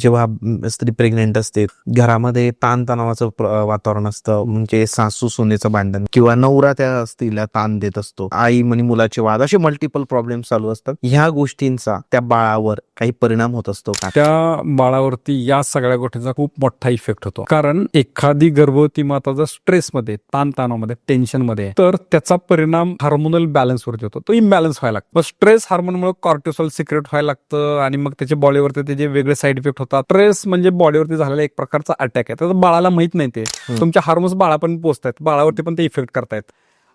जेव्हा स्त्री प्रेग्नेंट असते, घरामध्ये ताणतणावाचं वातावरण असतं, म्हणजे सासू सुनेचं भांडण किंवा नवरा त्या स्त्रीला ताण देत असतो, आई आणि मुलाचे वाद, असे मल्टिपल प्रॉब्लेम चालू असतात. ह्या गोष्टींचा त्या बाळावर काही परिणाम होत असतो का? त्या बाळावरती या सगळ्या गोष्टींचा खूप मोठा इफेक्ट होतो. कारण एखादी गर्भवती माता जर स्ट्रेसमध्ये, ताणतणावामध्ये, टेन्शनमध्ये, तर त्याचा परिणाम हार्मोनल बॅलन्सवरती होतो. तो इम्बॅलन्स व्हायला लागतो. स्ट्रेस हार्मोनमुळे कॉर्टिसॉल सिक्रेट व्हायला लागतं आणि मग त्याच्या बॉडीवरती त्याचे वेगळे साईड इफेक्ट होतात. स्ट्रेस म्हणजे बॉडीवरती झालेला एक प्रकारचा अटॅक आहे. तर बाळाला माहित नाही, ते तुमच्या हार्मोन्स बाळापर्यंत पोहोचतात, बाळावरती पण ते इफेक्ट करतायत.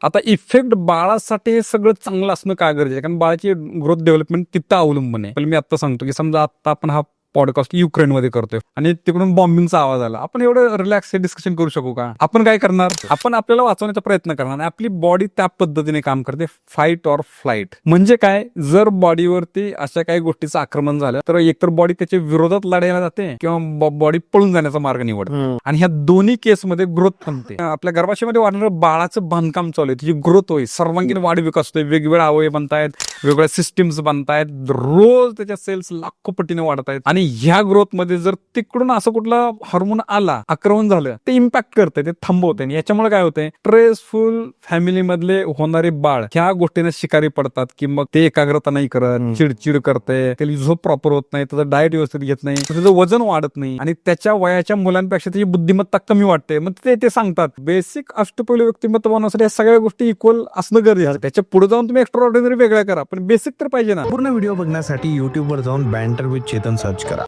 आता इफेक्ट बाळासाठी हे सगळं चांगलं असणं काय गरजेचं आहे, कारण बाळाची ग्रोथ डेव्हलपमेंट तिथं अवलंबून आहे. पण मी आता सांगतो की समजा आता आपण हा पॉडकास्ट युक्रेनमध्ये करतोय आणि तिकडून बॉम्बिंगचा आवाज आला, आपण एवढं रिलॅक्स डिस्कशन करू शकू का? आपण काय करणार? आपण आपल्याला वाचवण्याचा प्रयत्न करणार आणि आपली बॉडी त्या पद्धतीने काम करते, फाईट ऑर फ्लाईट. म्हणजे काय, जर बॉडीवरती अशा काही गोष्टीचं आक्रमण झालं तर एकतर बॉडी त्याच्या विरोधात लढायला जाते किंवा बॉडी पळून जाण्याचा मार्ग निवडते. आणि ह्या दोन्ही केसमध्ये ग्रोथ थांबते. आपल्या गर्भाशयामध्ये वाढणारं बाळाचं बांधकाम चालू आहे, त्याची ग्रोथ होईल, सर्वांगीण वाढ विकास होतोय, वेगवेगळे अवयव बनतायत, वेगवेगळ्या सिस्टीम्स बनतायत, रोज त्याच्या सेल्स लाखो पटीने वाढत आहेत. आणि ह्या ग्रोथ मध्ये जर तिकडून असं कुठला हार्मोन आला, आक्रमण झालं, ते इम्पॅक्ट करते, ते थांबवते. याच्यामुळे काय होतंय, स्ट्रेसफुल फॅमिली मधले होणारे बाळ ह्या गोष्टीने शिकारी पडतात की मग ते एकाग्रता नाही करत, चिडचिड करते, त्याची झोप प्रॉपर होत नाही, त्याचं डाएट व्यवस्थित घेत नाही, त्याचं वजन वाढत नाही आणि त्याच्या वयाच्या मुलांपेक्षा त्याची बुद्धिमत्ता कमी वाटते. मग ते सांगतात बेसिक अष्टपैलू व्यक्तिमत्व बनवण्यासाठी या सगळ्या गोष्टी इक्वल असणं गरजेचं आहे. त्याच्या पुढे जाऊन तुम्ही एक्स्ट्रा ऑर्डिनरी वेगळ्या करा, पण बेसिक तर पाहिजे ना. पूर्ण व्हिडिओ बघण्यासाठी युट्यूबवर जाऊन बँटर विथ चेतन सर्च करा.